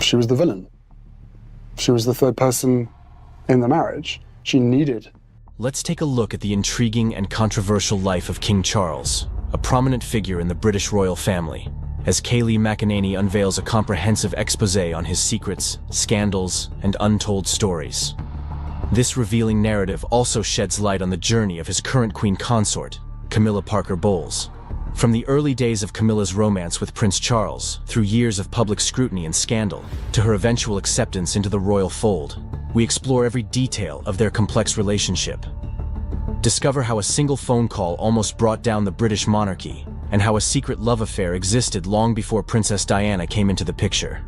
She was the villain. She was the third person in the marriage. She needed. Let's take a look at the intriguing and controversial life of King Charles, a prominent figure in the British royal family, as Kayleigh McEnany unveils a comprehensive exposé on his secrets, scandals, and untold stories. This revealing narrative also sheds light on the journey of his current queen consort, Camilla Parker Bowles. From the early days of Camilla's romance with Prince Charles, through years of public scrutiny and scandal, to her eventual acceptance into the royal fold, we explore every detail of their complex relationship. Discover how a single phone call almost brought down the British monarchy, and how a secret love affair existed long before Princess Diana came into the picture.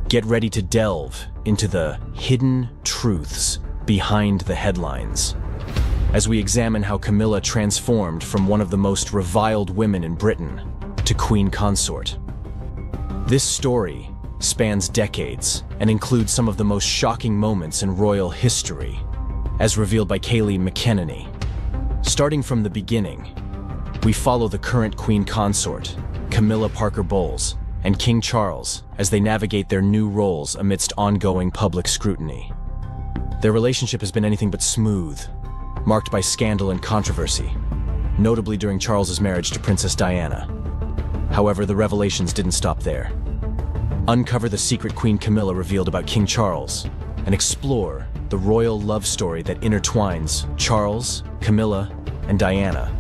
Get ready to delve into the hidden truths behind the headlines, as we examine how Camilla transformed from one of the most reviled women in Britain to queen consort. This story spans decades and includes some of the most shocking moments in royal history, as revealed by Kayleigh McEnany. Starting from the beginning, we follow the current queen consort, Camilla Parker Bowles, and King Charles as they navigate their new roles amidst ongoing public scrutiny. Their relationship has been anything but smooth, marked by scandal and controversy, notably during Charles's marriage to Princess Diana. However, the revelations didn't stop there. Uncover the secret Queen Camilla revealed about King Charles, and explore the royal love story that intertwines Charles, Camilla, and Diana,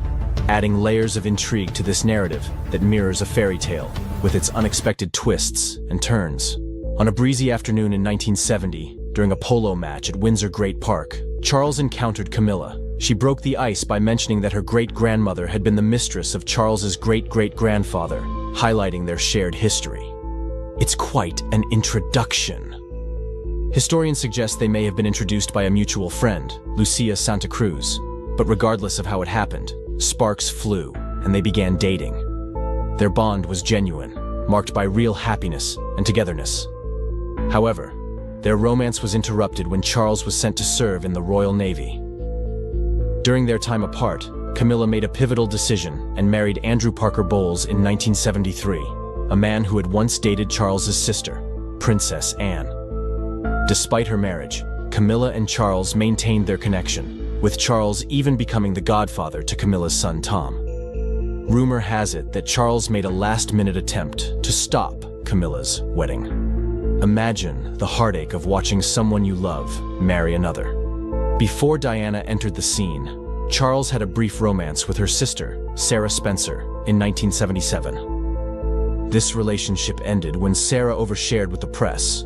adding layers of intrigue to this narrative that mirrors a fairy tale with its unexpected twists and turns. On a breezy afternoon in 1970, during a polo match at Windsor Great Park, Charles encountered Camilla. She broke the ice by mentioning that her great-grandmother had been the mistress of Charles's great-great-grandfather, highlighting their shared history. It's quite an introduction. Historians suggest they may have been introduced by a mutual friend, Lucia Santa Cruz, but regardless of how it happened, sparks flew, and they began dating. Their bond was genuine, marked by real happiness and togetherness. However, their romance was interrupted when Charles was sent to serve in the Royal Navy. During their time apart, Camilla made a pivotal decision and married Andrew Parker Bowles in 1973, a man who had once dated Charles's sister, Princess Anne. Despite her marriage, Camilla and Charles maintained their connection, with Charles even becoming the godfather to Camilla's son Tom. Rumor has it that Charles made a last-minute attempt to stop Camilla's wedding. Imagine the heartache of watching someone you love marry another. Before Diana entered the scene, Charles had a brief romance with her sister, Sarah Spencer, in 1977. This relationship ended when Sarah overshared with the press,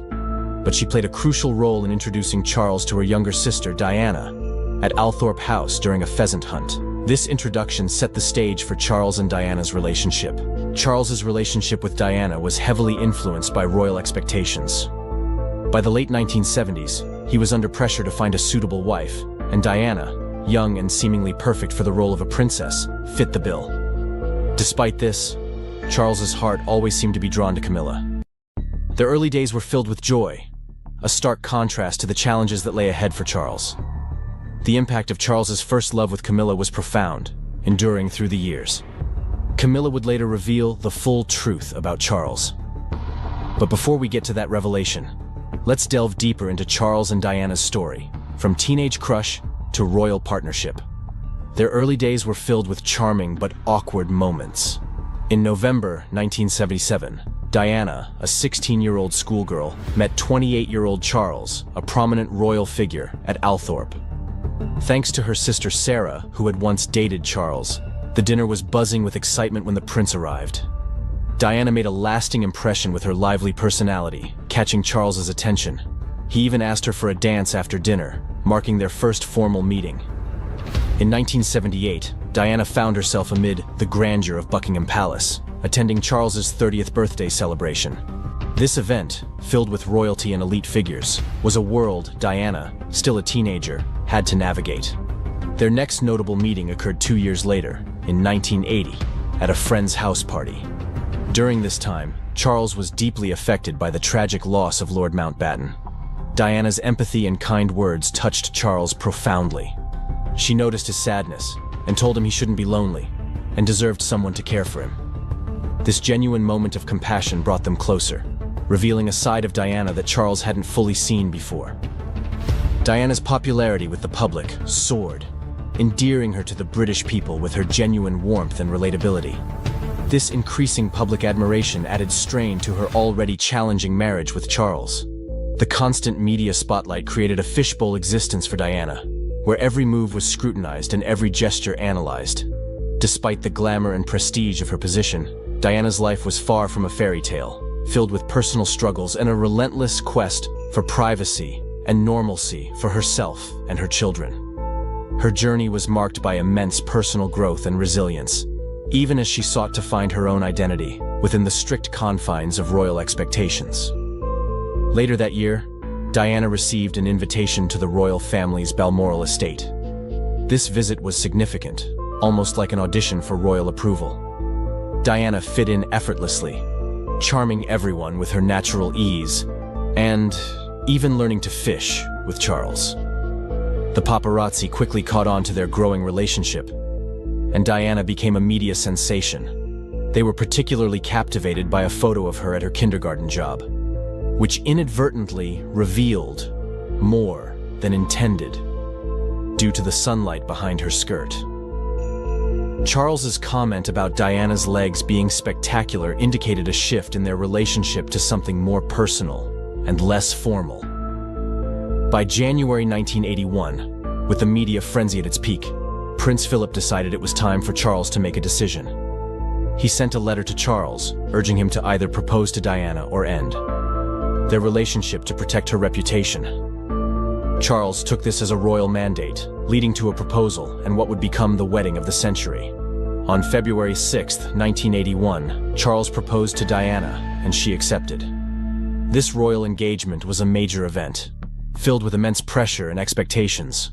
but she played a crucial role in introducing Charles to her younger sister, Diana, at Althorpe House during a pheasant hunt. This introduction set the stage for Charles and Diana's relationship. Charles's relationship with Diana was heavily influenced by royal expectations. By the late 1970s, he was under pressure to find a suitable wife, and Diana, young and seemingly perfect for the role of a princess, fit the bill. Despite this, Charles's heart always seemed to be drawn to Camilla. Their early days were filled with joy, a stark contrast to the challenges that lay ahead for Charles. The impact of Charles's first love with Camilla was profound, enduring through the years. Camilla would later reveal the full truth about Charles. But before we get to that revelation, let's delve deeper into Charles and Diana's story, from teenage crush to royal partnership. Their early days were filled with charming but awkward moments. In November 1977, Diana, a 16-year-old schoolgirl, met 28-year-old Charles, a prominent royal figure, at Althorpe. Thanks to her sister Sarah, who had once dated Charles, the dinner was buzzing with excitement when the prince arrived. Diana made a lasting impression with her lively personality, catching Charles's attention. He even asked her for a dance after dinner, marking their first formal meeting. In 1978, Diana found herself amid the grandeur of Buckingham Palace, attending Charles's 30th birthday celebration. This event, filled with royalty and elite figures, was a world Diana, still a teenager, had to navigate. Their next notable meeting occurred 2 years later, in 1980, at a friend's house party. During this time, Charles was deeply affected by the tragic loss of Lord Mountbatten. Diana's empathy and kind words touched Charles profoundly. She noticed his sadness and told him he shouldn't be lonely and deserved someone to care for him. This genuine moment of compassion brought them closer, revealing a side of Diana that Charles hadn't fully seen before. Diana's popularity with the public soared, endearing her to the British people with her genuine warmth and relatability. This increasing public admiration added strain to her already challenging marriage with Charles. The constant media spotlight created a fishbowl existence for Diana, where every move was scrutinized and every gesture analyzed. Despite the glamour and prestige of her position, Diana's life was far from a fairy tale, filled with personal struggles and a relentless quest for privacy and normalcy for herself and her children. Her journey was marked by immense personal growth and resilience, even as she sought to find her own identity within the strict confines of royal expectations. Later that year, Diana received an invitation to the royal family's Balmoral estate. This visit was significant, almost like an audition for royal approval. Diana fit in effortlessly, charming everyone with her natural ease, and even learning to fish with Charles. The paparazzi quickly caught on to their growing relationship, and Diana became a media sensation. They were particularly captivated by a photo of her at her kindergarten job, which inadvertently revealed more than intended due to the sunlight behind her skirt. Charles's comment about Diana's legs being spectacular indicated a shift in their relationship to something more personal and less formal. By January 1981, with the media frenzy at its peak, Prince Philip decided it was time for Charles to make a decision. He sent a letter to Charles, urging him to either propose to Diana or end their relationship to protect her reputation. Charles took this as a royal mandate, leading to a proposal and what would become the wedding of the century. On February 6, 1981, Charles proposed to Diana, and she accepted. This royal engagement was a major event, filled with immense pressure and expectations.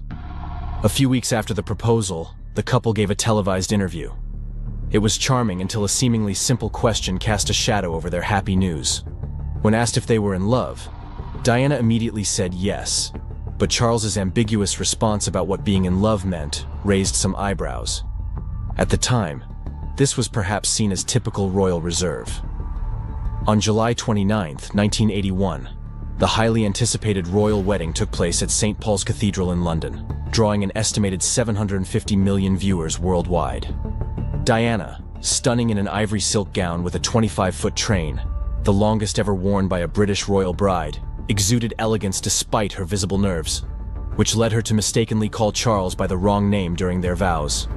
A few weeks after the proposal, the couple gave a televised interview. It was charming until a seemingly simple question cast a shadow over their happy news. When asked if they were in love, Diana immediately said yes, but Charles's ambiguous response about what being in love meant raised some eyebrows. At the time, this was perhaps seen as typical royal reserve. On July 29, 1981, the highly anticipated royal wedding took place at St. Paul's Cathedral in London, drawing an estimated 750 million viewers worldwide. Diana, stunning in an ivory silk gown with a 25-foot train, the longest ever worn by a British royal bride, exuded elegance despite her visible nerves, which led her to mistakenly call Charles by the wrong name during their vows.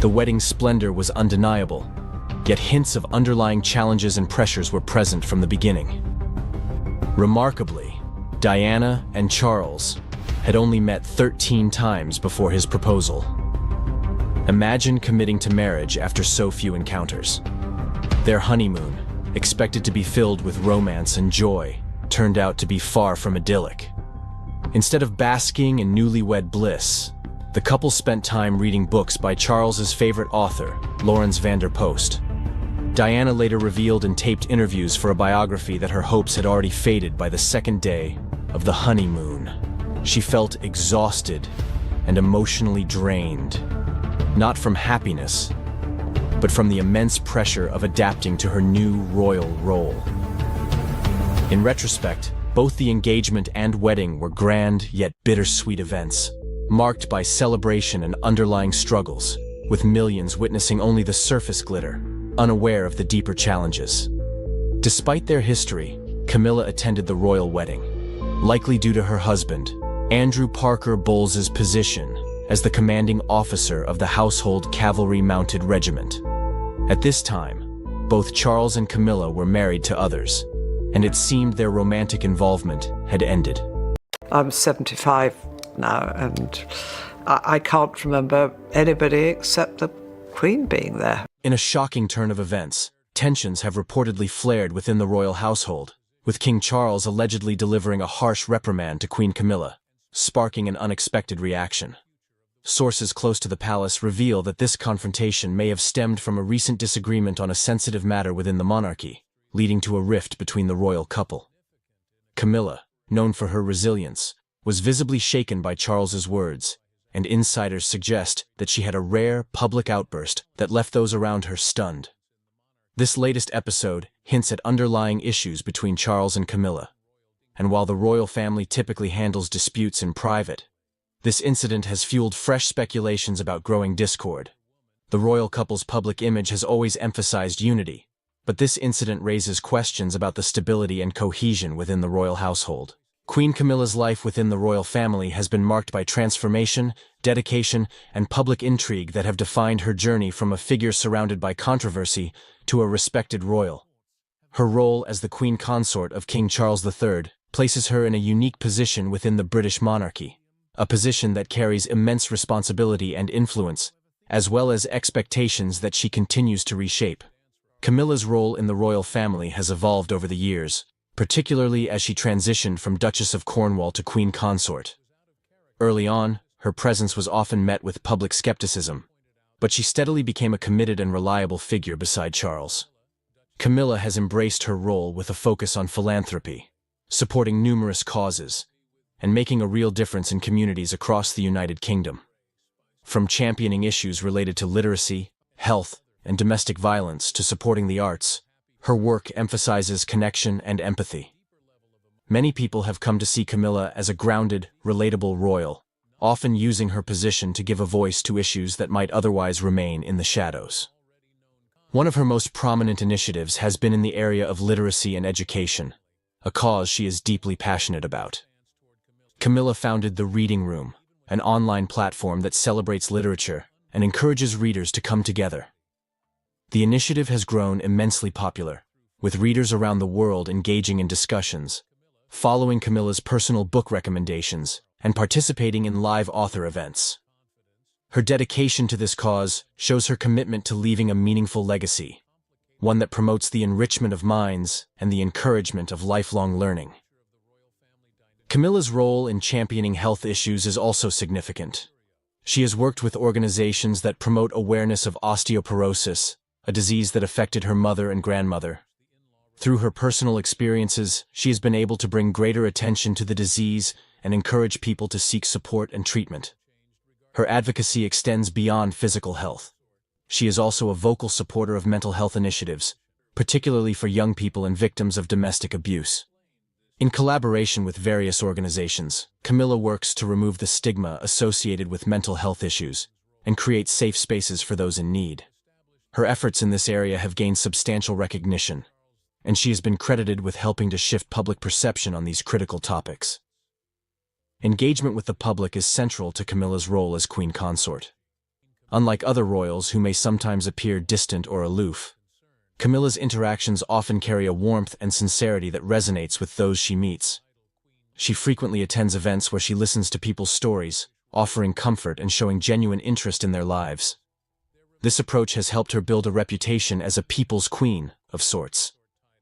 The wedding's splendor was undeniable, yet hints of underlying challenges and pressures were present from the beginning. Remarkably, Diana and Charles had only met 13 times before his proposal. Imagine committing to marriage after so few encounters. Their honeymoon, expected to be filled with romance and joy, turned out to be far from idyllic. Instead of basking in newlywed bliss, the couple spent time reading books by Charles's favorite author, Lawrence van der Post. Diana later revealed in taped interviews for a biography that her hopes had already faded by the second day of the honeymoon. She felt exhausted and emotionally drained, not from happiness, but from the immense pressure of adapting to her new royal role. In retrospect, both the engagement and wedding were grand yet bittersweet events, marked by celebration and underlying struggles, with millions witnessing only the surface glitter, unaware of the deeper challenges. Despite their history, Camilla attended the royal wedding, likely due to her husband, Andrew Parker Bowles's position as the commanding officer of the Household Cavalry Mounted Regiment. At this time, both Charles and Camilla were married to others, and it seemed their romantic involvement had ended. I'm 75 now, and I can't remember anybody except the Queen being there. In a shocking turn of events, tensions have reportedly flared within the royal household, with King Charles allegedly delivering a harsh reprimand to Queen Camilla, sparking an unexpected reaction. Sources close to the palace reveal that this confrontation may have stemmed from a recent disagreement on a sensitive matter within the monarchy, leading to a rift between the royal couple. Camilla, known for her resilience, was visibly shaken by Charles's words, and insiders suggest that she had a rare public outburst that left those around her stunned. This latest episode hints at underlying issues between Charles and Camilla, and while the royal family typically handles disputes in private, this incident has fueled fresh speculations about growing discord. The royal couple's public image has always emphasized unity, but this incident raises questions about the stability and cohesion within the royal household. Queen Camilla's life within the royal family has been marked by transformation, dedication, and public intrigue that have defined her journey from a figure surrounded by controversy to a respected royal. Her role as the queen consort of King Charles III places her in a unique position within the British monarchy, a position that carries immense responsibility and influence, as well as expectations that she continues to reshape. Camilla's role in the royal family has evolved over the years, particularly as she transitioned from Duchess of Cornwall to Queen Consort. Early on, her presence was often met with public skepticism, but she steadily became a committed and reliable figure beside Charles. Camilla has embraced her role with a focus on philanthropy, supporting numerous causes, and making a real difference in communities across the United Kingdom. From championing issues related to literacy, health, and domestic violence to supporting the arts, her work emphasizes connection and empathy. Many people have come to see Camilla as a grounded, relatable royal, often using her position to give a voice to issues that might otherwise remain in the shadows. One of her most prominent initiatives has been in the area of literacy and education, a cause she is deeply passionate about. Camilla founded the Reading Room, an online platform that celebrates literature and encourages readers to come together. The initiative has grown immensely popular, with readers around the world engaging in discussions, following Camilla's personal book recommendations, and participating in live author events. Her dedication to this cause shows her commitment to leaving a meaningful legacy, one that promotes the enrichment of minds and the encouragement of lifelong learning. Camilla's role in championing health issues is also significant. She has worked with organizations that promote awareness of osteoporosis, a disease that affected her mother and grandmother. Through her personal experiences, she has been able to bring greater attention to the disease and encourage people to seek support and treatment. Her advocacy extends beyond physical health. She is also a vocal supporter of mental health initiatives, particularly for young people and victims of domestic abuse. In collaboration with various organizations, Camilla works to remove the stigma associated with mental health issues and create safe spaces for those in need. Her efforts in this area have gained substantial recognition, and she has been credited with helping to shift public perception on these critical topics. Engagement with the public is central to Camilla's role as queen consort. Unlike other royals who may sometimes appear distant or aloof, Camilla's interactions often carry a warmth and sincerity that resonates with those she meets. She frequently attends events where she listens to people's stories, offering comfort and showing genuine interest in their lives. This approach has helped her build a reputation as a people's queen, of sorts,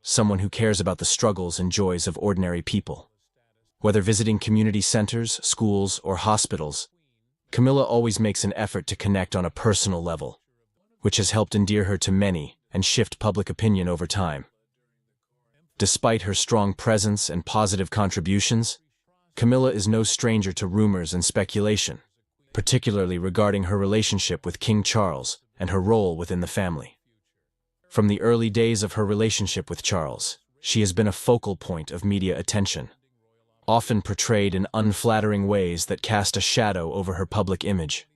someone who cares about the struggles and joys of ordinary people. Whether visiting community centers, schools, or hospitals, Camilla always makes an effort to connect on a personal level, which has helped endear her to many and shift public opinion over time. Despite her strong presence and positive contributions, Camilla is no stranger to rumors and speculation, particularly regarding her relationship with King Charles and her role within the family. From the early days of her relationship with Charles, she has been a focal point of media attention, often portrayed in unflattering ways that cast a shadow over her public image.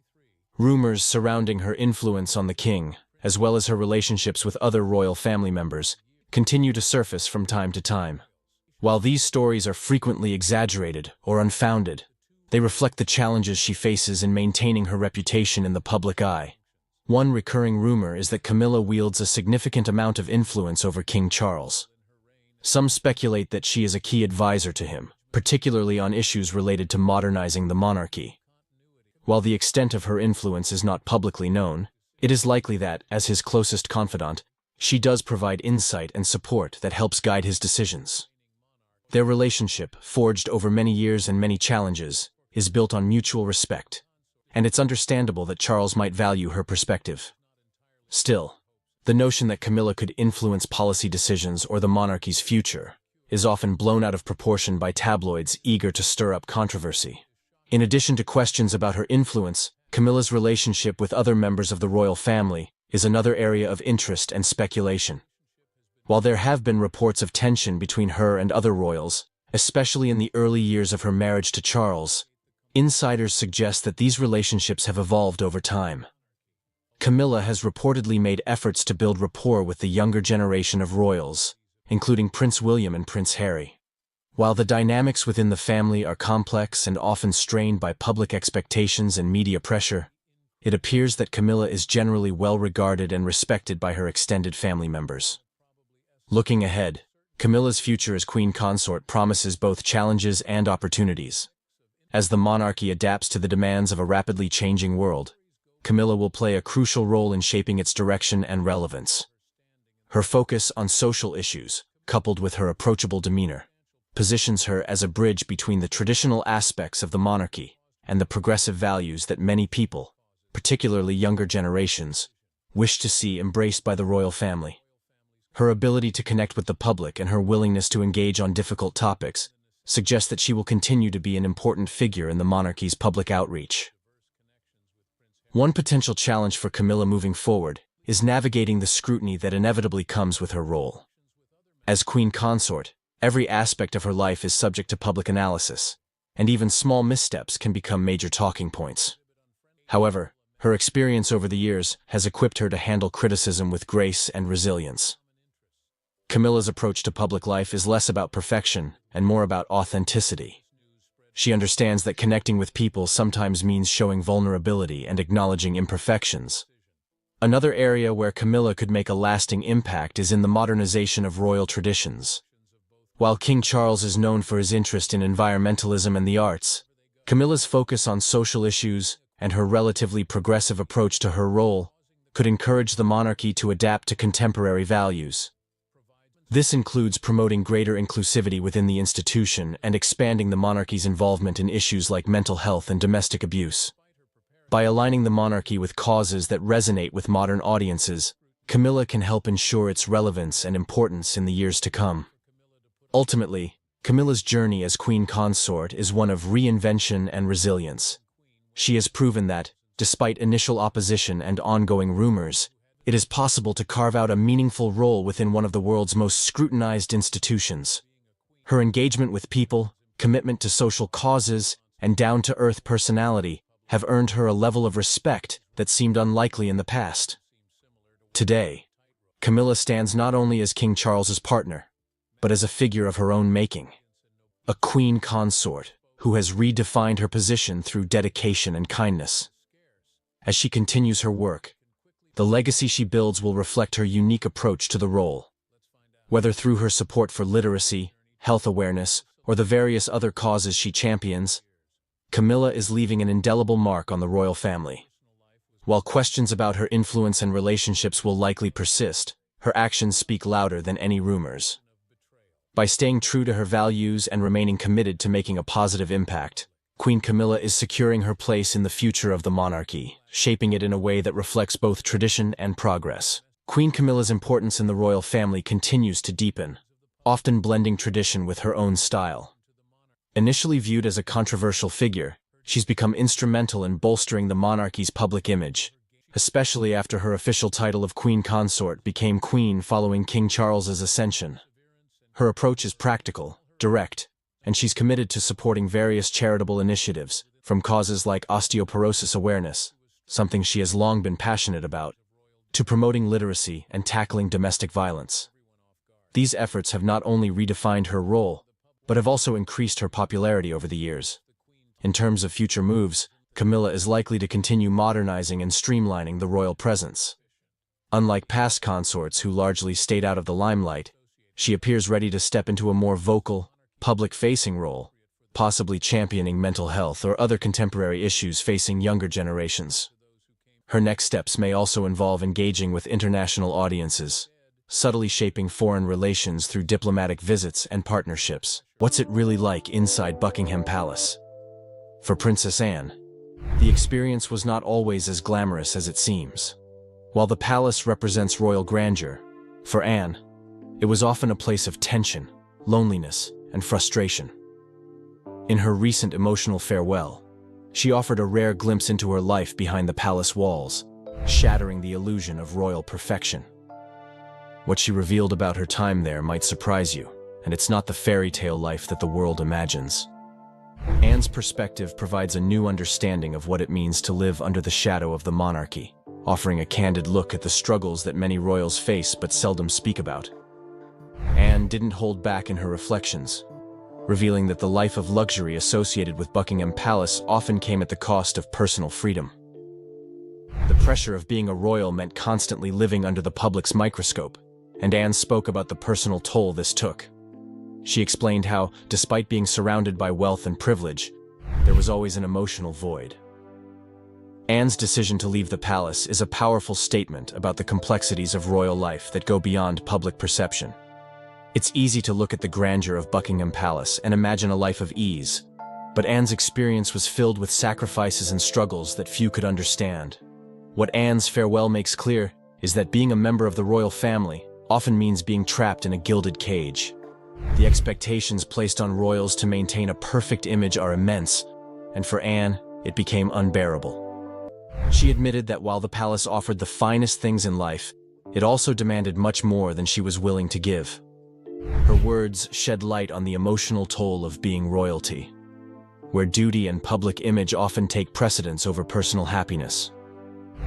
Rumors surrounding her influence on the king, as well as her relationships with other royal family members, continue to surface from time to time. While these stories are frequently exaggerated or unfounded, they reflect the challenges she faces in maintaining her reputation in the public eye. One recurring rumor is that Camilla wields a significant amount of influence over King Charles. Some speculate that she is a key advisor to him, particularly on issues related to modernizing the monarchy. While the extent of her influence is not publicly known, it is likely that, as his closest confidant, she does provide insight and support that helps guide his decisions. Their relationship, forged over many years and many challenges, is built on mutual respect, and it's understandable that Charles might value her perspective. Still, the notion that Camilla could influence policy decisions or the monarchy's future is often blown out of proportion by tabloids eager to stir up controversy. In addition to questions about her influence, Camilla's relationship with other members of the royal family is another area of interest and speculation. While there have been reports of tension between her and other royals, especially in the early years of her marriage to Charles, insiders suggest that these relationships have evolved over time. Camilla has reportedly made efforts to build rapport with the younger generation of royals, including Prince William and Prince Harry. While the dynamics within the family are complex and often strained by public expectations and media pressure, it appears that Camilla is generally well regarded and respected by her extended family members. Looking ahead, Camilla's future as queen consort promises both challenges and opportunities. As the monarchy adapts to the demands of a rapidly changing world, Camilla will play a crucial role in shaping its direction and relevance. Her focus on social issues, coupled with her approachable demeanor, positions her as a bridge between the traditional aspects of the monarchy and the progressive values that many people, particularly younger generations, wish to see embraced by the royal family. Her ability to connect with the public and her willingness to engage on difficult topics suggest that she will continue to be an important figure in the monarchy's public outreach. One potential challenge for Camilla moving forward is navigating the scrutiny that inevitably comes with her role. As queen consort, every aspect of her life is subject to public analysis, and even small missteps can become major talking points. However, her experience over the years has equipped her to handle criticism with grace and resilience. Camilla's approach to public life is less about perfection and more about authenticity. She understands that connecting with people sometimes means showing vulnerability and acknowledging imperfections. Another area where Camilla could make a lasting impact is in the modernization of royal traditions. While King Charles is known for his interest in environmentalism and the arts, Camilla's focus on social issues and her relatively progressive approach to her role could encourage the monarchy to adapt to contemporary values. This includes promoting greater inclusivity within the institution and expanding the monarchy's involvement in issues like mental health and domestic abuse. By aligning the monarchy with causes that resonate with modern audiences, Camilla can help ensure its relevance and importance in the years to come. Ultimately, Camilla's journey as queen consort is one of reinvention and resilience. She has proven that, despite initial opposition and ongoing rumors, it is possible to carve out a meaningful role within one of the world's most scrutinized institutions. Her engagement with people, commitment to social causes, and down-to-earth personality have earned her a level of respect that seemed unlikely in the past. Today, Camilla stands not only as King Charles's partner, but as a figure of her own making. A queen consort who has redefined her position through dedication and kindness. As she continues her work, the legacy she builds will reflect her unique approach to the role. Whether through her support for literacy, health awareness, or the various other causes she champions, Camilla is leaving an indelible mark on the royal family. While questions about her influence and relationships will likely persist, her actions speak louder than any rumors. By staying true to her values and remaining committed to making a positive impact, Queen Camilla is securing her place in the future of the monarchy, shaping it in a way that reflects both tradition and progress. Queen Camilla's importance in the royal family continues to deepen, often blending tradition with her own style. Initially viewed as a controversial figure, she's become instrumental in bolstering the monarchy's public image, especially after her official title of queen consort became queen following King Charles's ascension. Her approach is practical, direct, and she's committed to supporting various charitable initiatives, from causes like osteoporosis awareness, something she has long been passionate about, to promoting literacy and tackling domestic violence. These efforts have not only redefined her role, but have also increased her popularity over the years. In terms of future moves, Camilla is likely to continue modernizing and streamlining the royal presence. Unlike past consorts who largely stayed out of the limelight, she appears ready to step into a more vocal, public-facing role, possibly championing mental health or other contemporary issues facing younger generations. Her next steps may also involve engaging with international audiences, subtly shaping foreign relations through diplomatic visits and partnerships. What's it really like inside Buckingham Palace? For Princess Anne, the experience was not always as glamorous as it seems. While the palace represents royal grandeur, for Anne, it was often a place of tension, loneliness, and frustration. In her recent emotional farewell, she offered a rare glimpse into her life behind the palace walls, shattering the illusion of royal perfection. What she revealed about her time there might surprise you, and it's not the fairy tale life that the world imagines. Anne's perspective provides a new understanding of what it means to live under the shadow of the monarchy, offering a candid look at the struggles that many royals face but seldom speak about. Anne didn't hold back in her reflections, revealing that the life of luxury associated with Buckingham Palace often came at the cost of personal freedom. The pressure of being a royal meant constantly living under the public's microscope, and Anne spoke about the personal toll this took. She explained how, despite being surrounded by wealth and privilege, there was always an emotional void. Anne's decision to leave the palace is a powerful statement about the complexities of royal life that go beyond public perception. It's easy to look at the grandeur of Buckingham Palace and imagine a life of ease, but Anne's experience was filled with sacrifices and struggles that few could understand. What Anne's farewell makes clear is that being a member of the royal family often means being trapped in a gilded cage. The expectations placed on royals to maintain a perfect image are immense, and for Anne, it became unbearable. She admitted that while the palace offered the finest things in life, it also demanded much more than she was willing to give. Her words shed light on the emotional toll of being royalty, where duty and public image often take precedence over personal happiness.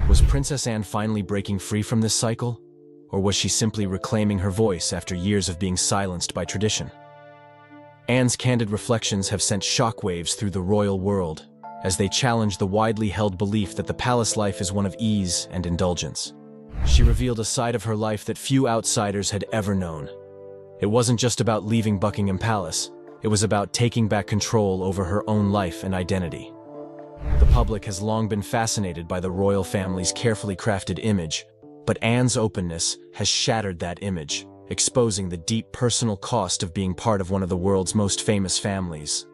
Was Princess Anne finally breaking free from this cycle? Or was she simply reclaiming her voice after years of being silenced by tradition? Anne's candid reflections have sent shockwaves through the royal world, as they challenge the widely held belief that the palace life is one of ease and indulgence. She revealed a side of her life that few outsiders had ever known. It wasn't just about leaving Buckingham Palace, it was about taking back control over her own life and identity. The public has long been fascinated by the royal family's carefully crafted image, but Anne's openness has shattered that image, exposing the deep personal cost of being part of one of the world's most famous families.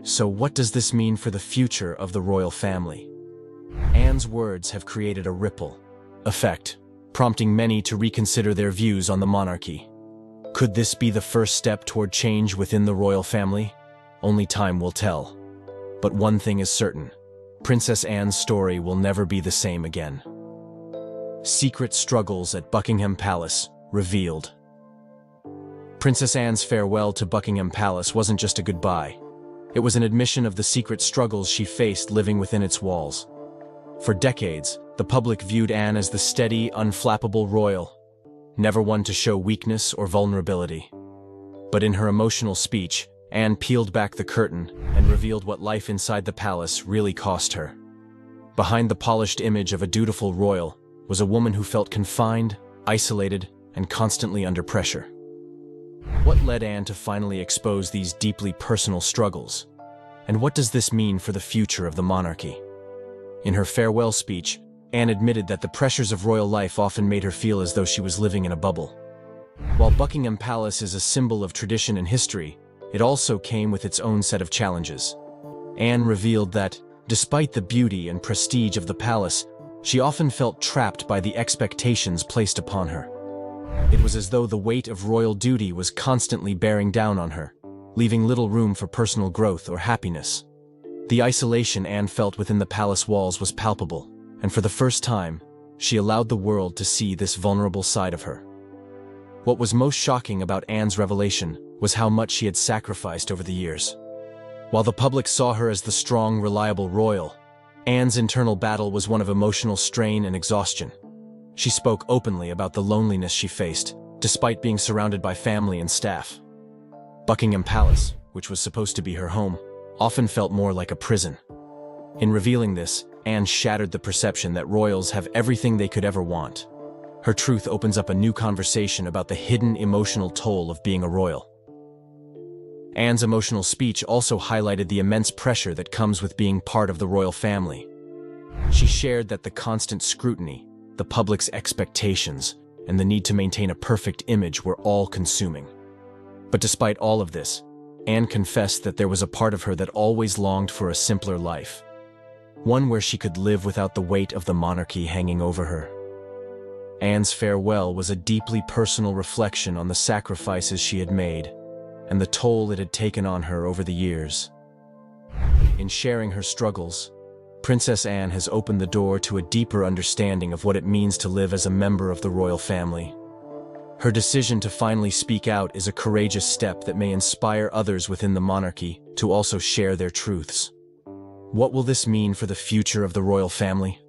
So what does this mean for the future of the royal family? Anne's words have created a ripple effect, prompting many to reconsider their views on the monarchy. Could this be the first step toward change within the royal family? Only time will tell. But one thing is certain: Princess Anne's story will never be the same again. Secret struggles at Buckingham Palace revealed. Princess Anne's farewell to Buckingham Palace wasn't just a goodbye. It was an admission of the secret struggles she faced living within its walls. For decades, the public viewed Anne as the steady, unflappable royal, never one to show weakness or vulnerability. But in her emotional speech, Anne peeled back the curtain and revealed what life inside the palace really cost her. Behind the polished image of a dutiful royal was a woman who felt confined, isolated, and constantly under pressure. What led Anne to finally expose these deeply personal struggles? And what does this mean for the future of the monarchy? In her farewell speech, Anne admitted that the pressures of royal life often made her feel as though she was living in a bubble. While Buckingham Palace is a symbol of tradition and history, it also came with its own set of challenges. Anne revealed that, despite the beauty and prestige of the palace, she often felt trapped by the expectations placed upon her. It was as though the weight of royal duty was constantly bearing down on her, leaving little room for personal growth or happiness. The isolation Anne felt within the palace walls was palpable, and for the first time, she allowed the world to see this vulnerable side of her. What was most shocking about Anne's revelation was how much she had sacrificed over the years. While the public saw her as the strong, reliable royal, Anne's internal battle was one of emotional strain and exhaustion. She spoke openly about the loneliness she faced, despite being surrounded by family and staff. Buckingham Palace, which was supposed to be her home, often felt more like a prison. In revealing this, Anne shattered the perception that royals have everything they could ever want. Her truth opens up a new conversation about the hidden emotional toll of being a royal. Anne's emotional speech also highlighted the immense pressure that comes with being part of the royal family. She shared that the constant scrutiny, the public's expectations, and the need to maintain a perfect image were all-consuming. But despite all of this, Anne confessed that there was a part of her that always longed for a simpler life, one where she could live without the weight of the monarchy hanging over her. Anne's farewell was a deeply personal reflection on the sacrifices she had made and the toll it had taken on her over the years. In sharing her struggles, Princess Anne has opened the door to a deeper understanding of what it means to live as a member of the royal family. Her decision to finally speak out is a courageous step that may inspire others within the monarchy to also share their truths. What will this mean for the future of the royal family?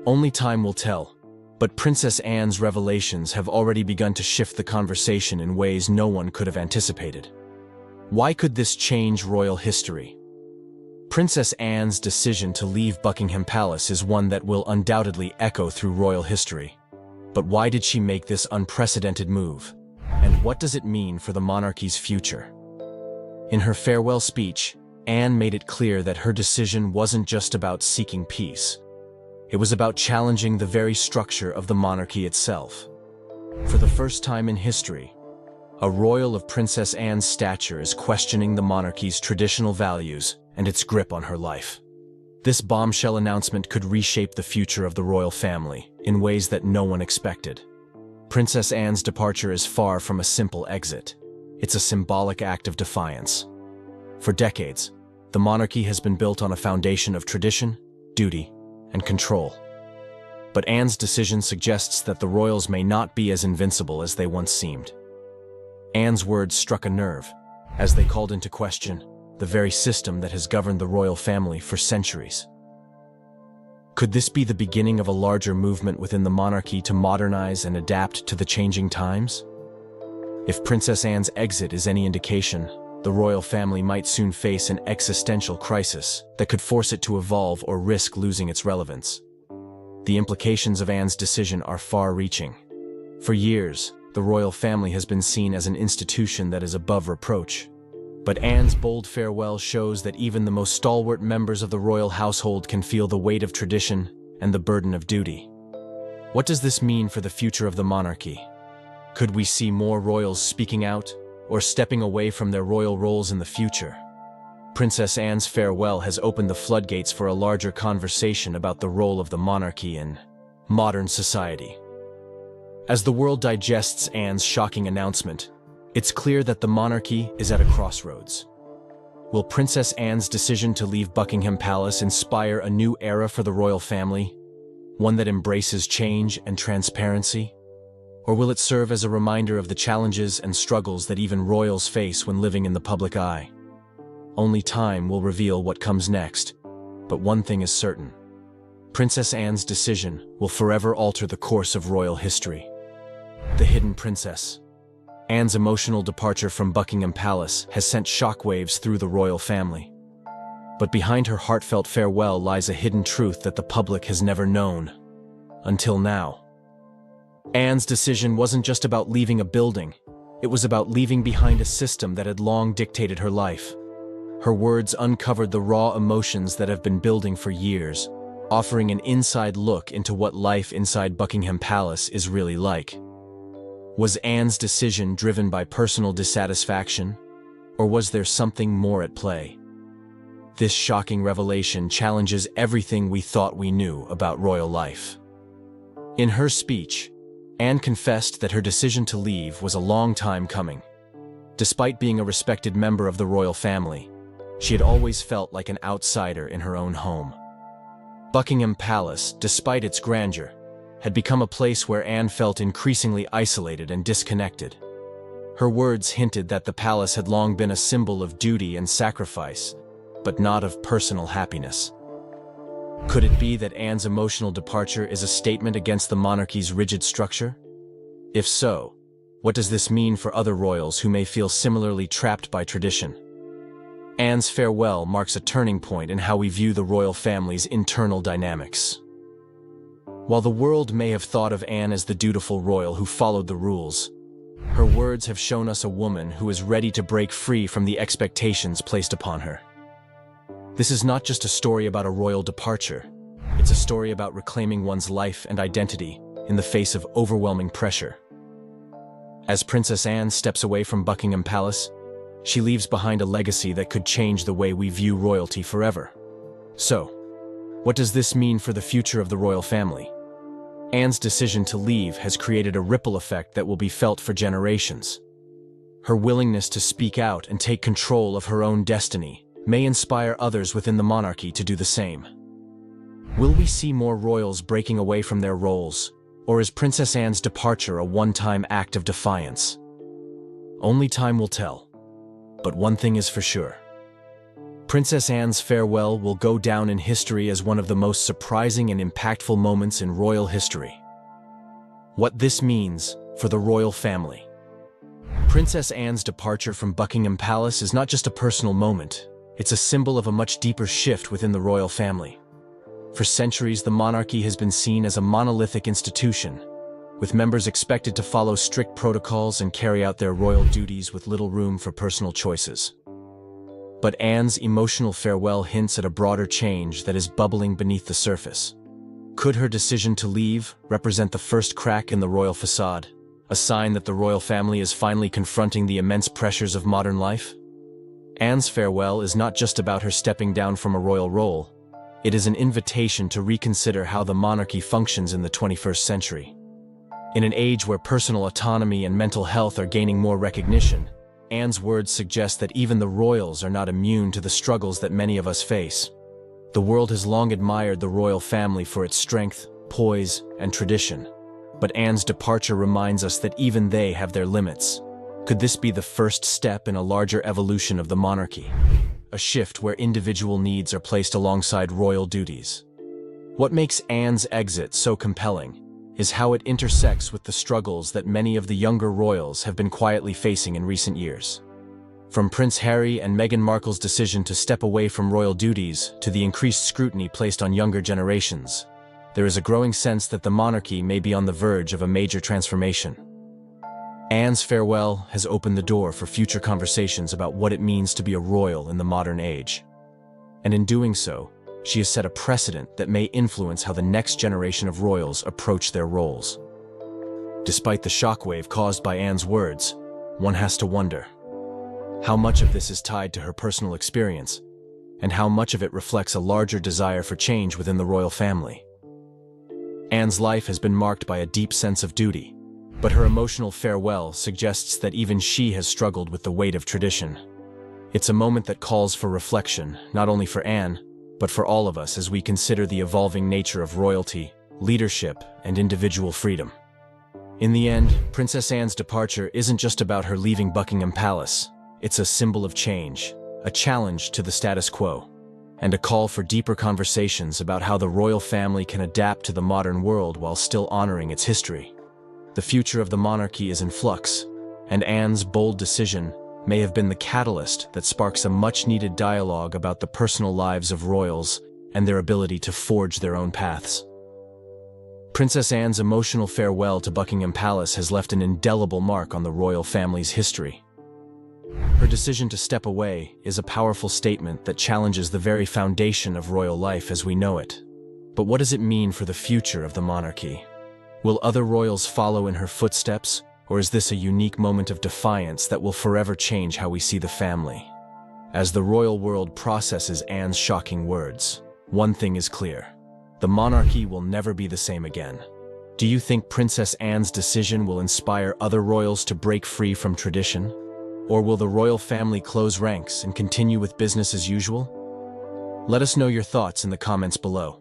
Only time will tell, but Princess Anne's revelations have already begun to shift the conversation in ways no one could have anticipated. Why could this change royal history? Princess Anne's decision to leave Buckingham Palace is one that will undoubtedly echo through royal history. But why did she make this unprecedented move? And what does it mean for the monarchy's future? In her farewell speech, Anne made it clear that her decision wasn't just about seeking peace. It was about challenging the very structure of the monarchy itself. For the first time in history, a royal of Princess Anne's stature is questioning the monarchy's traditional values and its grip on her life. This bombshell announcement could reshape the future of the royal family in ways that no one expected. Princess Anne's departure is far from a simple exit. It's a symbolic act of defiance. For decades, the monarchy has been built on a foundation of tradition, duty, and control. But Anne's decision suggests that the royals may not be as invincible as they once seemed. Anne's words struck a nerve, as they called into question the very system that has governed the royal family for centuries. Could this be the beginning of a larger movement within the monarchy to modernize and adapt to the changing times? If Princess Anne's exit is any indication, the royal family might soon face an existential crisis that could force it to evolve or risk losing its relevance. The implications of Anne's decision are far-reaching. For years, the royal family has been seen as an institution that is above reproach. But Anne's bold farewell shows that even the most stalwart members of the royal household can feel the weight of tradition and the burden of duty. What does this mean for the future of the monarchy? Could we see more royals speaking out or stepping away from their royal roles in the future? Princess Anne's farewell has opened the floodgates for a larger conversation about the role of the monarchy in modern society. As the world digests Anne's shocking announcement, it's clear that the monarchy is at a crossroads. Will Princess Anne's decision to leave Buckingham Palace inspire a new era for the royal family, one that embraces change and transparency? Or will it serve as a reminder of the challenges and struggles that even royals face when living in the public eye? Only time will reveal what comes next, but one thing is certain. Princess Anne's decision will forever alter the course of royal history. The Hidden Princess. Anne's emotional departure from Buckingham Palace has sent shockwaves through the royal family. But behind her heartfelt farewell lies a hidden truth that the public has never known. Until now. Anne's decision wasn't just about leaving a building. It was about leaving behind a system that had long dictated her life. Her words uncovered the raw emotions that have been building for years, offering an inside look into what life inside Buckingham Palace is really like. Was Anne's decision driven by personal dissatisfaction, or was there something more at play? This shocking revelation challenges everything we thought we knew about royal life. In her speech, Anne confessed that her decision to leave was a long time coming. Despite being a respected member of the royal family, she had always felt like an outsider in her own home. Buckingham Palace, despite its grandeur, had become a place where Anne felt increasingly isolated and disconnected. Her words hinted that the palace had long been a symbol of duty and sacrifice, but not of personal happiness. Could it be that Anne's emotional departure is a statement against the monarchy's rigid structure? If so, what does this mean for other royals who may feel similarly trapped by tradition? Anne's farewell marks a turning point in how we view the royal family's internal dynamics. While the world may have thought of Anne as the dutiful royal who followed the rules, her words have shown us a woman who is ready to break free from the expectations placed upon her. This is not just a story about a royal departure. It's a story about reclaiming one's life and identity in the face of overwhelming pressure. As Princess Anne steps away from Buckingham Palace, she leaves behind a legacy that could change the way we view royalty forever. So, what does this mean for the future of the royal family? Anne's decision to leave has created a ripple effect that will be felt for generations. Her willingness to speak out and take control of her own destiny may inspire others within the monarchy to do the same. Will we see more royals breaking away from their roles, or is Princess Anne's departure a one-time act of defiance? Only time will tell. But one thing is for sure. Princess Anne's farewell will go down in history as one of the most surprising and impactful moments in royal history. What this means for the royal family. Princess Anne's departure from Buckingham Palace is not just a personal moment, it's a symbol of a much deeper shift within the royal family. For centuries, the monarchy has been seen as a monolithic institution, with members expected to follow strict protocols and carry out their royal duties with little room for personal choices. But Anne's emotional farewell hints at a broader change that is bubbling beneath the surface. Could her decision to leave represent the first crack in the royal facade, a sign that the royal family is finally confronting the immense pressures of modern life? Anne's farewell is not just about her stepping down from a royal role. It is an invitation to reconsider how the monarchy functions in the 21st century. In an age where personal autonomy and mental health are gaining more recognition, Anne's words suggest that even the royals are not immune to the struggles that many of us face. The world has long admired the royal family for its strength, poise, and tradition. But Anne's departure reminds us that even they have their limits. Could this be the first step in a larger evolution of the monarchy? A shift where individual needs are placed alongside royal duties. What makes Anne's exit so compelling is how it intersects with the struggles that many of the younger royals have been quietly facing in recent years. From Prince Harry and Meghan Markle's decision to step away from royal duties to the increased scrutiny placed on younger generations, there is a growing sense that the monarchy may be on the verge of a major transformation. Anne's farewell has opened the door for future conversations about what it means to be a royal in the modern age. And in doing so, she has set a precedent that may influence how the next generation of royals approach their roles. Despite the shockwave caused by Anne's words, one has to wonder how much of this is tied to her personal experience, and how much of it reflects a larger desire for change within the royal family. Anne's life has been marked by a deep sense of duty, but her emotional farewell suggests that even she has struggled with the weight of tradition. It's a moment that calls for reflection, not only for Anne, but for all of us as we consider the evolving nature of royalty, leadership, and individual freedom. In the end, Princess Anne's departure isn't just about her leaving Buckingham Palace. It's a symbol of change, a challenge to the status quo, and a call for deeper conversations about how the royal family can adapt to the modern world while still honoring its history. The future of the monarchy is in flux, and Anne's bold decision may have been the catalyst that sparks a much-needed dialogue about the personal lives of royals and their ability to forge their own paths. Princess Anne's emotional farewell to Buckingham Palace has left an indelible mark on the royal family's history. Her decision to step away is a powerful statement that challenges the very foundation of royal life as we know it. But what does it mean for the future of the monarchy? Will other royals follow in her footsteps, or is this a unique moment of defiance that will forever change how we see the family? As the royal world processes Anne's shocking words, one thing is clear: the monarchy will never be the same again. Do you think Princess Anne's decision will inspire other royals to break free from tradition? Or will the royal family close ranks and continue with business as usual? Let us know your thoughts in the comments below.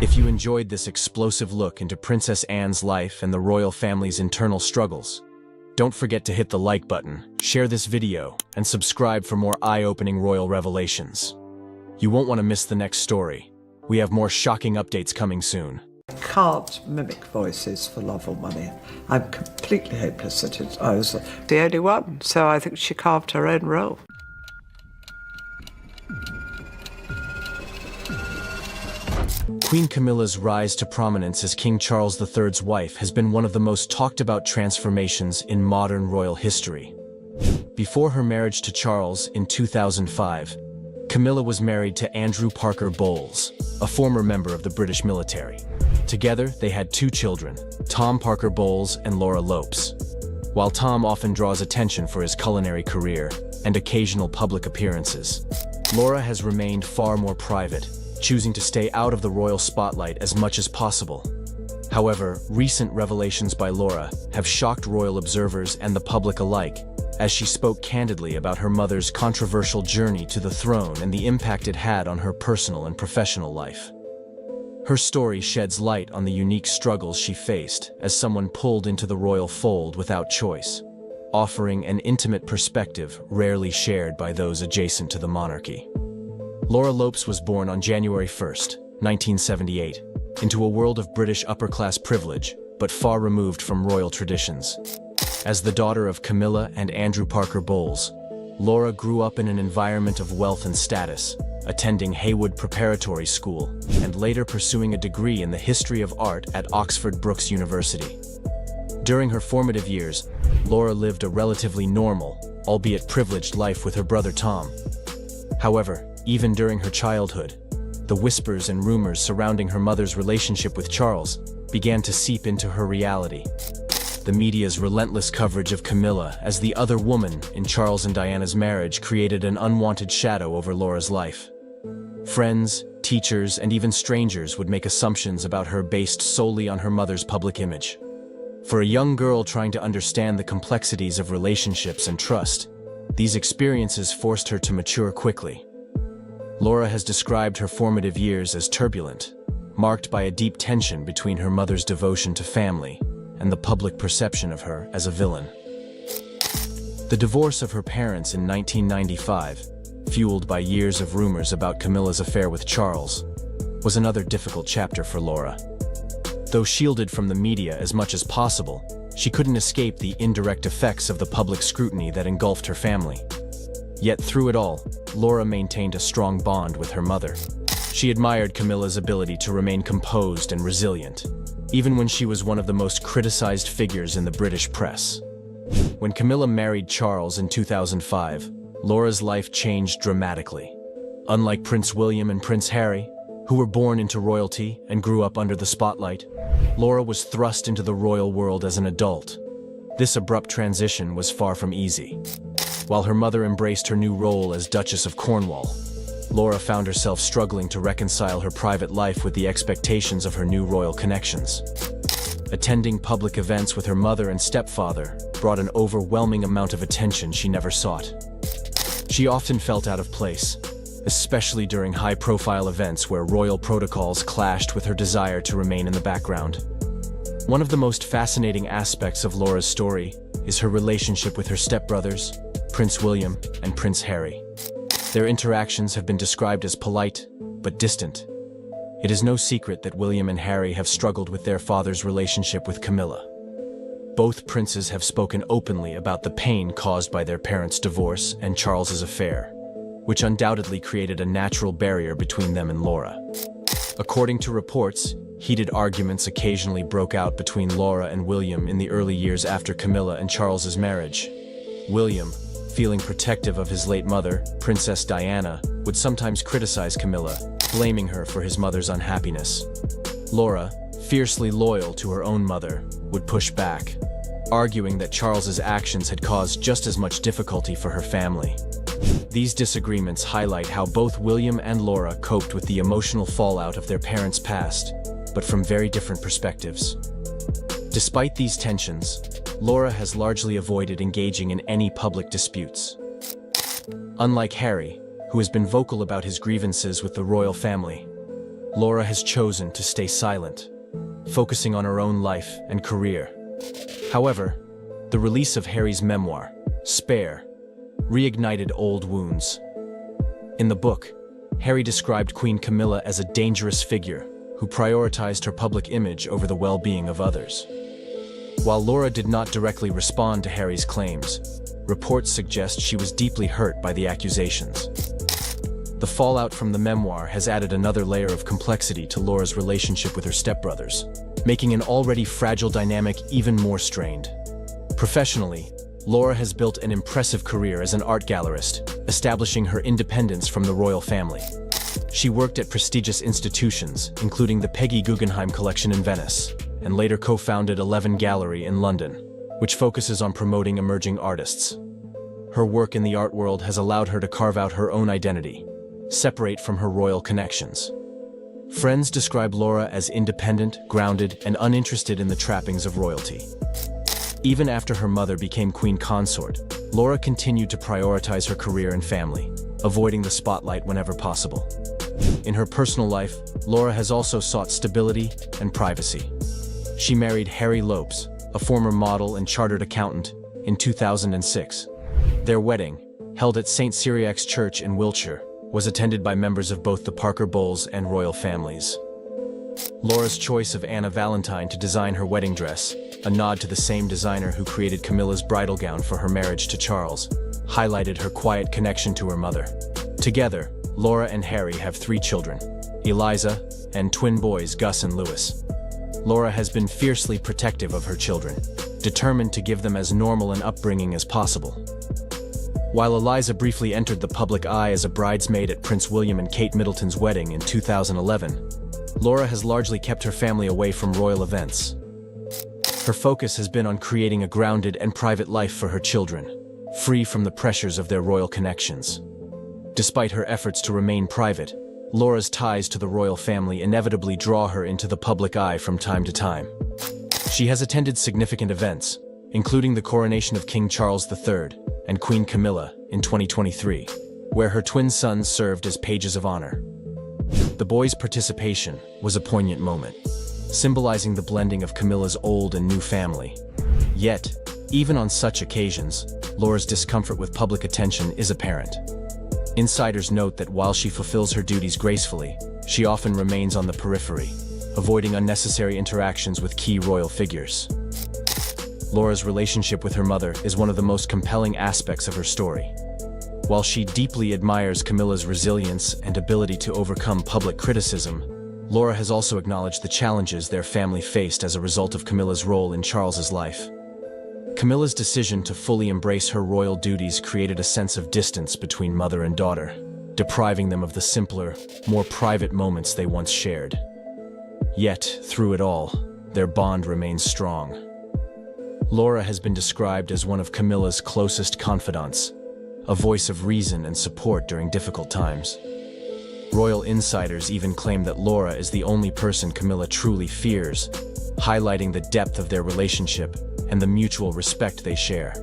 If you enjoyed this explosive look into Princess Anne's life and the royal family's internal struggles, don't forget to hit the like button, share this video, and subscribe for more eye-opening royal revelations. You won't want to miss the next story. We have more shocking updates coming soon. Can't mimic voices for love or money. I'm completely hopeless at it. I was the only one, so I think she carved her own role. Queen Camilla's rise to prominence as King Charles III's wife has been one of the most talked about transformations in modern royal history. Before her marriage to Charles in 2005, Camilla was married to Andrew Parker Bowles, a former member of the British military. Together, they had 2 children, Tom Parker Bowles and Laura Lopes. While Tom often draws attention for his culinary career and occasional public appearances, Laura has remained far more private, choosing to stay out of the royal spotlight as much as possible. However, recent revelations by Laura have shocked royal observers and the public alike, as she spoke candidly about her mother's controversial journey to the throne and the impact it had on her personal and professional life. Her story sheds light on the unique struggles she faced as someone pulled into the royal fold without choice, offering an intimate perspective rarely shared by those adjacent to the monarchy. Laura Lopes was born on January 1st, 1978, into a world of British upper-class privilege, but far removed from royal traditions. As the daughter of Camilla and Andrew Parker Bowles, Laura grew up in an environment of wealth and status, attending Haywood Preparatory School and later pursuing a degree in the history of art at Oxford Brookes University. During her formative years, Laura lived a relatively normal, albeit privileged life with her brother Tom. However, even during her childhood, the whispers and rumors surrounding her mother's relationship with Charles began to seep into her reality. The media's relentless coverage of Camilla as the other woman in Charles and Diana's marriage created an unwanted shadow over Laura's life. Friends, teachers, and even strangers would make assumptions about her based solely on her mother's public image. For a young girl trying to understand the complexities of relationships and trust, these experiences forced her to mature quickly. Laura has described her formative years as turbulent, marked by a deep tension between her mother's devotion to family and the public perception of her as a villain. The divorce of her parents in 1995, fueled by years of rumors about Camilla's affair with Charles, was another difficult chapter for Laura. Though shielded from the media as much as possible, she couldn't escape the indirect effects of the public scrutiny that engulfed her family. Yet through it all, Laura maintained a strong bond with her mother. She admired Camilla's ability to remain composed and resilient, even when she was one of the most criticized figures in the British press. When Camilla married Charles in 2005, Laura's life changed dramatically. Unlike Prince William and Prince Harry, who were born into royalty and grew up under the spotlight, Laura was thrust into the royal world as an adult. This abrupt transition was far from easy. While her mother embraced her new role as Duchess of Cornwall, Laura found herself struggling to reconcile her private life with the expectations of her new royal connections. Attending public events with her mother and stepfather brought an overwhelming amount of attention she never sought. She often felt out of place, especially during high-profile events where royal protocols clashed with her desire to remain in the background. One of the most fascinating aspects of Laura's story is her relationship with her stepbrothers, Prince William and Prince Harry. Their interactions have been described as polite, but distant. It is no secret that William and Harry have struggled with their father's relationship with Camilla. Both princes have spoken openly about the pain caused by their parents' divorce and Charles's affair, which undoubtedly created a natural barrier between them and Laura. According to reports, heated arguments occasionally broke out between Laura and William in the early years after Camilla and Charles's marriage. William, feeling protective of his late mother, Princess Diana, would sometimes criticize Camilla, blaming her for his mother's unhappiness. Laura, fiercely loyal to her own mother, would push back, arguing that Charles's actions had caused just as much difficulty for her family. These disagreements highlight how both William and Laura coped with the emotional fallout of their parents' past, but from very different perspectives. Despite these tensions, Laura has largely avoided engaging in any public disputes. Unlike Harry, who has been vocal about his grievances with the royal family, Laura has chosen to stay silent, focusing on her own life and career. However, the release of Harry's memoir, Spare, reignited old wounds. In the book, Harry described Queen Camilla as a dangerous figure who prioritized her public image over the well-being of others. While Laura did not directly respond to Harry's claims, reports suggest she was deeply hurt by the accusations. The fallout from the memoir has added another layer of complexity to Laura's relationship with her stepbrothers, making an already fragile dynamic even more strained. Professionally, Laura has built an impressive career as an art gallerist, establishing her independence from the royal family. She worked at prestigious institutions, including the Peggy Guggenheim Collection in Venice, and later co-founded 11 Gallery in London, which focuses on promoting emerging artists. Her work in the art world has allowed her to carve out her own identity, separate from her royal connections. Friends describe Laura as independent, grounded, and uninterested in the trappings of royalty. Even after her mother became queen consort, Laura continued to prioritize her career and family, avoiding the spotlight whenever possible. In her personal life, Laura has also sought stability and privacy. She married Harry Lopes, a former model and chartered accountant, in 2006. Their wedding, held at St. Cyriac's Church in Wiltshire, was attended by members of both the Parker Bowles and royal families. Laura's choice of Anna Valentine to design her wedding dress, a nod to the same designer who created Camilla's bridal gown for her marriage to Charles, highlighted her quiet connection to her mother. Together, Laura and Harry have 3 children, Eliza, and twin boys Gus and Lewis. Laura has been fiercely protective of her children, determined to give them as normal an upbringing as possible. While Eliza briefly entered the public eye as a bridesmaid at Prince William and Kate Middleton's wedding in 2011, Laura has largely kept her family away from royal events. Her focus has been on creating a grounded and private life for her children, free from the pressures of their royal connections. Despite her efforts to remain private, Laura's ties to the royal family inevitably draw her into the public eye from time to time. She has attended significant events, including the coronation of King Charles III and Queen Camilla in 2023, where her twin sons served as pages of honor. The boys' participation was a poignant moment, symbolizing the blending of Camilla's old and new family. Yet, even on such occasions, Laura's discomfort with public attention is apparent. Insiders note that while she fulfills her duties gracefully, she often remains on the periphery, avoiding unnecessary interactions with key royal figures. Laura's relationship with her mother is one of the most compelling aspects of her story. While she deeply admires Camilla's resilience and ability to overcome public criticism, Laura has also acknowledged the challenges their family faced as a result of Camilla's role in Charles's life. Camilla's decision to fully embrace her royal duties created a sense of distance between mother and daughter, depriving them of the simpler, more private moments they once shared. Yet, through it all, their bond remains strong. Laura has been described as one of Camilla's closest confidants, a voice of reason and support during difficult times. Royal insiders even claim that Laura is the only person Camilla truly fears, highlighting the depth of their relationship and the mutual respect they share.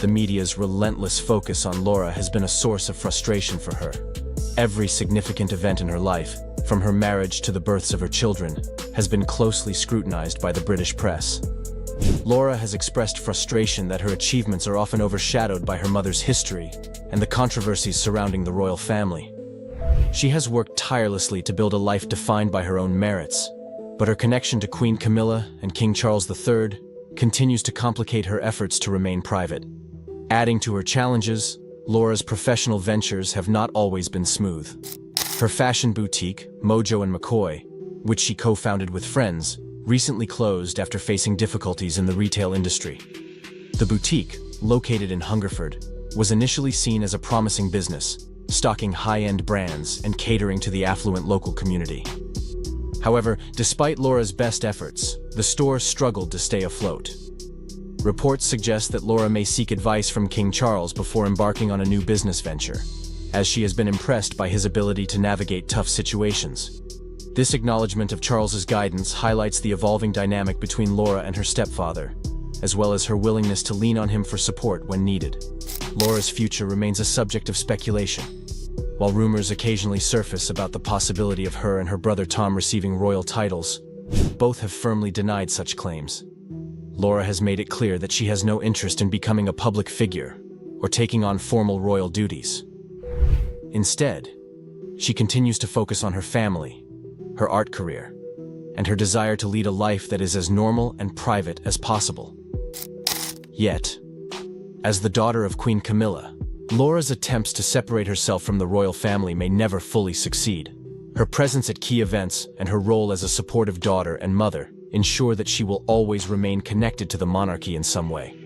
The media's relentless focus on Laura has been a source of frustration for her. Every significant event in her life, from her marriage to the births of her children, has been closely scrutinized by the British press. Laura has expressed frustration that her achievements are often overshadowed by her mother's history and the controversies surrounding the royal family. She has worked tirelessly to build a life defined by her own merits, but her connection to Queen Camilla and King Charles III continues to complicate her efforts to remain private. Adding to her challenges, Laura's professional ventures have not always been smooth. Her fashion boutique, Mojo & McCoy, which she co-founded with friends, recently closed after facing difficulties in the retail industry. The boutique, located in Hungerford, was initially seen as a promising business, stocking high-end brands and catering to the affluent local community. However, despite Laura's best efforts, the store struggled to stay afloat. Reports suggest that Laura may seek advice from King Charles before embarking on a new business venture, as she has been impressed by his ability to navigate tough situations. This acknowledgement of Charles's guidance highlights the evolving dynamic between Laura and her stepfather, as well as her willingness to lean on him for support when needed. Laura's future remains a subject of speculation. While rumors occasionally surface about the possibility of her and her brother Tom receiving royal titles, both have firmly denied such claims. Laura has made it clear that she has no interest in becoming a public figure or taking on formal royal duties. Instead, she continues to focus on her family, her art career, and her desire to lead a life that is as normal and private as possible. Yet, as the daughter of Queen Camilla, Laura's attempts to separate herself from the royal family may never fully succeed. Her presence at key events and her role as a supportive daughter and mother ensure that she will always remain connected to the monarchy in some way.